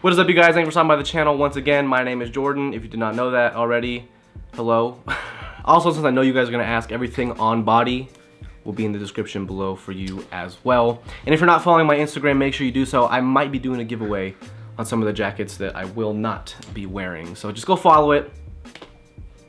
What is up, you guys? Thanks for stopping by the channel once again. My name is Jordan. If you did not know that already, hello. Also, since I know you guys are gonna ask, everything on body will be in the description below for you as well. And if you're not following my Instagram, make sure you do so. I might be doing a giveaway on some of the jackets that I will not be wearing. So just go follow it.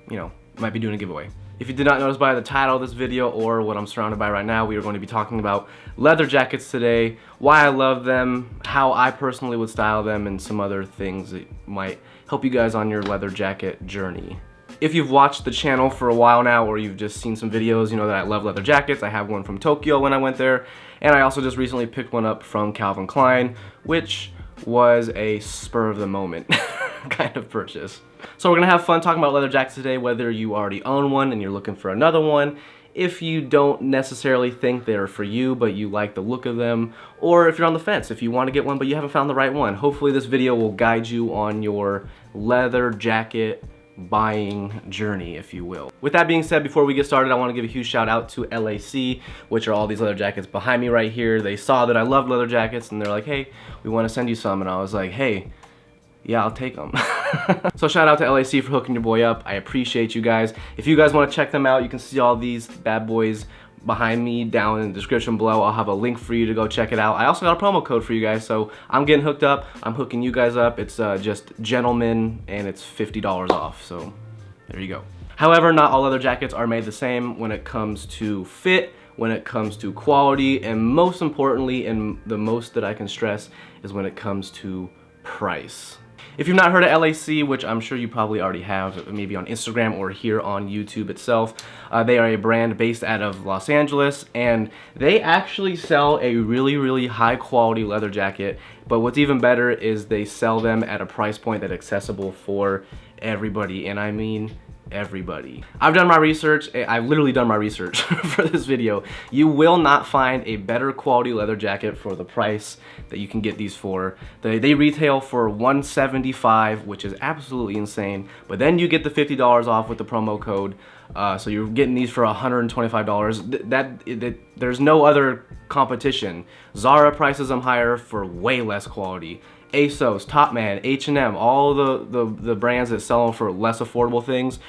You know, might be doing a giveaway. If you did not notice by the title of this video or what I'm surrounded by right now, we are going to be talking about leather jackets today, why I love them, how I personally would style them, and some other things that might help you guys on your leather jacket journey. If you've watched the channel for a while now, or you've just seen some videos, you know that I love leather jackets. I have one from Tokyo when I went there, and I also just recently picked one up from Calvin Klein, which was a spur of the moment kind of purchase. So we're gonna have fun talking about leather jackets today, whether you already own one and you're looking for another one, if you don't necessarily think they're for you but you like the look of them, or if you're on the fence, if you want to get one but you haven't found the right one. Hopefully this video will guide you on your leather jacket buying journey, if you will. With that being said, before we get started, I want to give a huge shout out to LAC, which are all these leather jackets behind me right here. They saw that I love leather jackets and they're like, hey, we want to send you some, and I was like, hey, yeah, I'll take them. So shout out to LAC for hooking your boy up. I appreciate you guys. If you guys want to check them out, you can see all these bad boys behind me down in the description below. I'll have a link for you to go check it out. I also got a promo code for you guys, so I'm getting hooked up. I'm hooking you guys up. It's just gentlemen, and it's $50 off, so there you go. However, not all leather jackets are made the same when it comes to fit, when it comes to quality, and most importantly, and the most that I can stress, is when it comes to price. If you've not heard of LAC, which I'm sure you probably already have, maybe on Instagram or here on YouTube itself, they are a brand based out of Los Angeles, and they actually sell a really high quality leather jacket, but what's even better is they sell them at a price point that's accessible for everybody, and I mean everybody. I've done my research. I've literally done my research for this video. You will not find a better quality leather jacket for the price that you can get these for. They retail for $175, which is absolutely insane, but then you get the $50 off with the promo code, so you're getting these for $125. There's no other competition. Zara prices them higher for way less quality. ASOS, Topman, H&M, all the brands that sell them for less affordable things,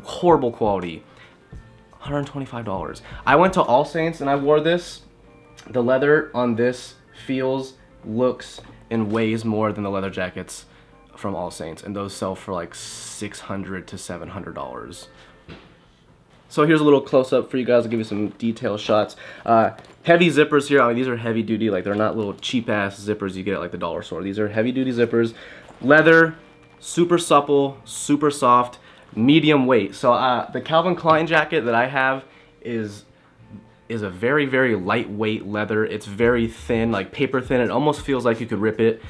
horrible quality. $125. I went to All Saints and I wore this. The leather on this feels, looks, and weighs more than the leather jackets from All Saints, and those sell for like $600 to $700. So here's a little close-up for you guys. I'll give you some detailed shots. Heavy zippers here. I mean, these are heavy duty. Like, they're not little cheap-ass zippers you get at like the dollar store. These are heavy-duty zippers. Leather, super supple, super soft, medium weight. So the Calvin Klein jacket that I have is a very lightweight leather. It's very thin, like paper thin. It almost feels like you could rip it.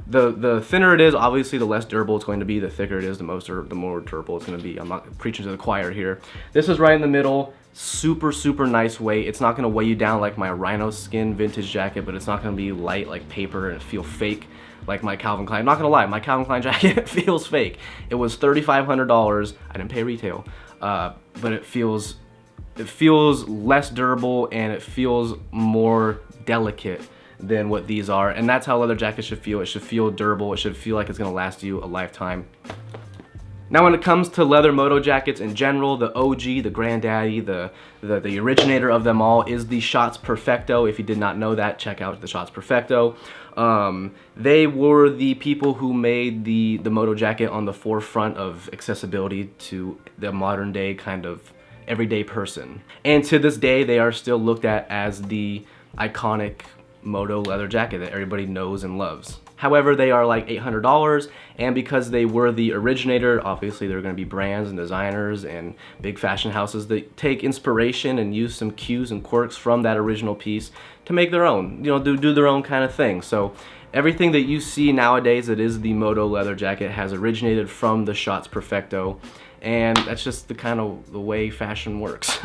The thinner it is, obviously, the less durable it's going to be. The thicker it is, the more durable it's going to be. I'm not preaching to the choir here. This is right in the middle. Super nice weight. It's not going to weigh you down like my rhino skin vintage jacket, but it's not going to be light like paper and feel fake like my Calvin Klein. I'm not going to lie, my Calvin Klein jacket feels fake. It was $3,500. I didn't pay retail, but it feels less durable and it feels more delicate than what these are, and that's how leather jackets should feel. It should feel durable. It should feel like it's gonna last you a lifetime. Now, when it comes to leather moto jackets in general, the OG, the granddaddy, the originator of them all is the Shots Perfecto. If you did not know that, check out the Shots Perfecto. They were the people who made the moto jacket on the forefront of accessibility to the modern day kind of everyday person. And to this day, they are still looked at as the iconic moto leather jacket that everybody knows and loves. However, they are like $800, and because they were the originator, obviously there are going to be brands and designers and big fashion houses that take inspiration and use some cues and quirks from that original piece to make their own, you know, do their own kind of thing. So everything that you see nowadays that is the moto leather jacket has originated from the Shots Perfecto, and that's just the way fashion works.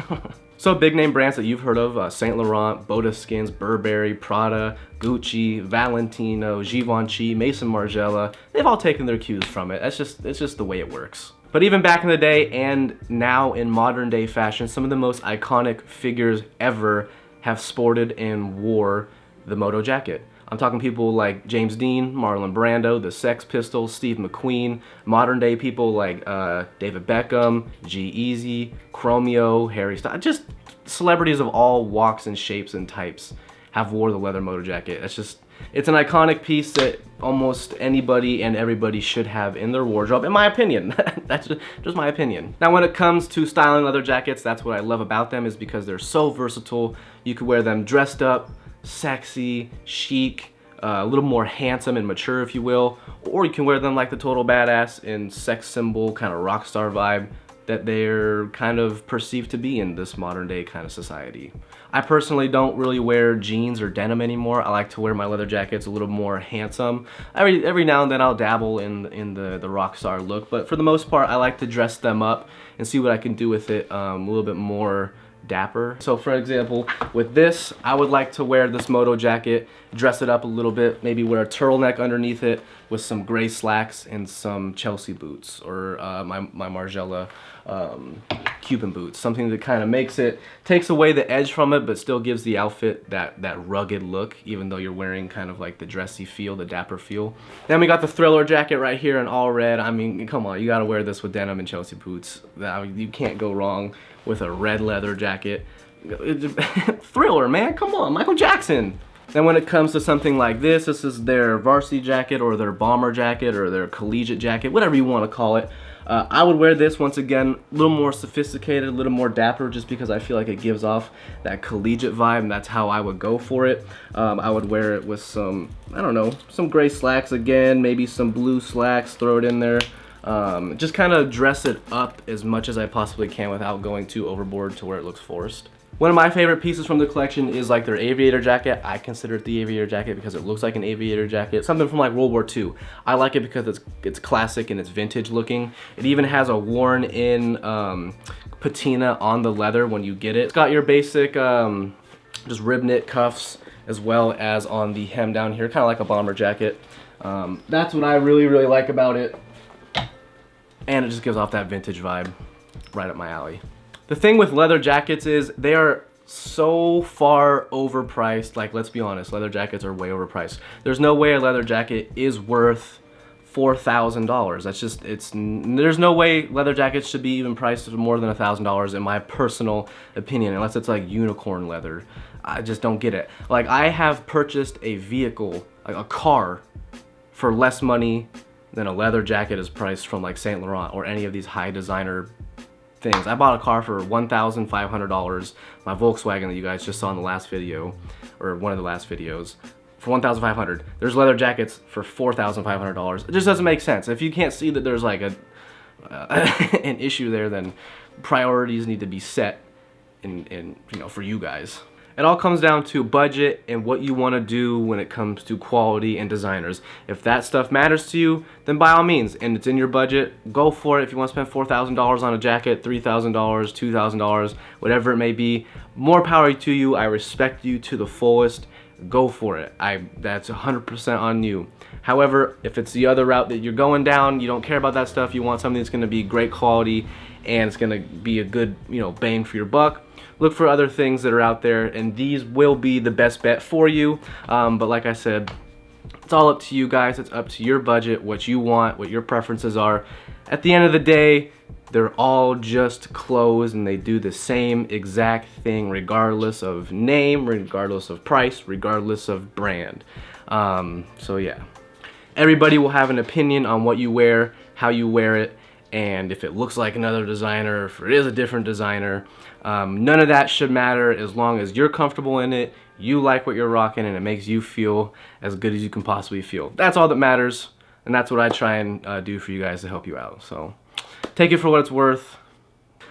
So big name brands that you've heard of, Saint Laurent, Boda Skins, Burberry, Prada, Gucci, Valentino, Givenchy, Maison Margiela, they've all taken their cues from it. It's just the way it works. But even back in the day and now in modern day fashion, some of the most iconic figures ever have sported and wore the moto jacket. I'm talking people like James Dean, Marlon Brando, the Sex Pistols, Steve McQueen, modern day people like David Beckham, G-Eazy, Chromeo, Harry Styles, just celebrities of all walks and shapes and types have wore the leather moto jacket. It's an iconic piece that almost anybody and everybody should have in their wardrobe, in my opinion. That's just my opinion. Now, when it comes to styling leather jackets, that's what I love about them, is because they're so versatile. You can wear them dressed up, sexy, chic, a little more handsome and mature, if you will, or you can wear them like the total badass and sex symbol kind of rock star vibe that they're kind of perceived to be in this modern day kind of society. I personally don't really wear jeans or denim anymore. I like to wear my leather jackets a little more handsome. Every now and then I'll dabble in the rock star look, but for the most part I like to dress them up and see what I can do with it a little bit more dapper. So for example, with this, I would like to wear this moto jacket, dress it up a little bit, maybe wear a turtleneck underneath it with some gray slacks and some Chelsea boots, or my Margiela Cuban boots. Something that kind of takes away the edge from it, but still gives the outfit that rugged look, even though you're wearing kind of like the dressy feel, the dapper feel. Then we got the Thriller jacket right here in all red. I mean, come on, you gotta wear this with denim and Chelsea boots. You can't go wrong with a red leather jacket. Thriller, man, come on, Michael Jackson. Then when it comes to something like this is their varsity jacket or their bomber jacket or their collegiate jacket, whatever you want to call it. I would wear this, once again, a little more sophisticated, a little more dapper, just because I feel like it gives off that collegiate vibe, and that's how I would go for it. I would wear it with some, I don't know, some gray slacks again, maybe some blue slacks, throw it in there. Just kind of dress it up as much as I possibly can without going too overboard to where it looks forced. One of my favorite pieces from the collection is like their aviator jacket. I consider it the aviator jacket because it looks like an aviator jacket. Something from like World War II. I like it because it's classic and it's vintage looking. It even has a worn in patina on the leather when you get it. It's got your basic just rib knit cuffs as well as on the hem down here, kind of like a bomber jacket. That's what I really like about it. And it just gives off that vintage vibe right up my alley. The thing with leather jackets is they are so far overpriced. Like, let's be honest, leather jackets are way overpriced. There's no way a leather jacket is worth $4,000. That's just, there's no way leather jackets should be even priced more than $1,000 in my personal opinion, unless it's like unicorn leather. I just don't get it. Like, I have purchased a vehicle, like a car, for less money than a leather jacket is priced from like Saint Laurent or any of these high designer things. I bought a car for $1,500, my Volkswagen that you guys just saw in the last video, or one of the last videos, for $1,500. There's leather jackets for $4,500. It just doesn't make sense. If you can't see that there's like an issue there, then priorities need to be set in you know, for you guys. It all comes down to budget and what you want to do when it comes to quality and designers. If that stuff matters to you, then by all means, and it's in your budget, go for it. If you want to spend $4,000 on a jacket, $3,000, $2,000, whatever it may be, more power to you. I respect you to the fullest. Go for it. That's 100% on you. However, if it's the other route that you're going down, you don't care about that stuff, you want something that's going to be great quality and it's going to be a good, you know, bang for your buck, look for other things that are out there, and these will be the best bet for you. But like I said, it's all up to you guys. It's up to your budget, what you want, what your preferences are. At the end of the day, they're all just clothes and they do the same exact thing regardless of name, regardless of price, regardless of brand. So yeah, everybody will have an opinion on what you wear, how you wear it, and if it looks like another designer, if it is a different designer. None of that should matter as long as you're comfortable in it, you like what you're rocking, and it makes you feel as good as you can possibly feel. That's all that matters, and that's what I try and do for you guys to help you out. So take it for what it's worth.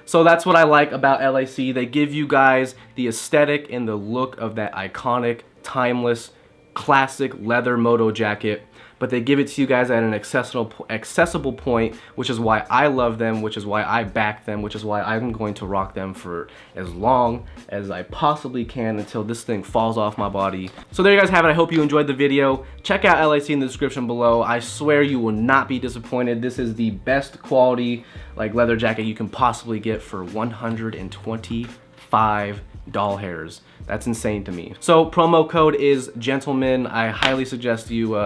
So that's what I like about LAC. They give you guys the aesthetic and the look of that iconic, timeless, classic leather moto jacket, but they give it to you guys at an accessible point, which is why I love them, which is why I back them, which is why I'm going to rock them for as long as I possibly can until this thing falls off my body. So there you guys have it. I hope you enjoyed the video. Check out LAC in the description below. I swear you will not be disappointed. This is the best quality like leather jacket you can possibly get for $125. doll hairs. That's insane to me. So promo code is gentlemen. I highly suggest you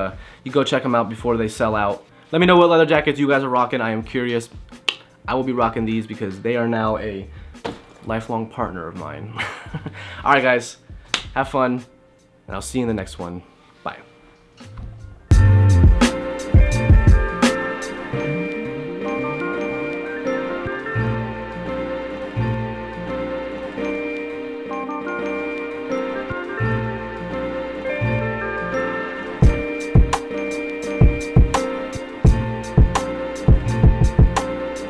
you go check them out before they sell out. Let me know what leather jackets you guys are rocking. I am curious. I will be rocking these because they are now a lifelong partner of mine. All right, guys, have fun, and I'll see you in the next one. Bye.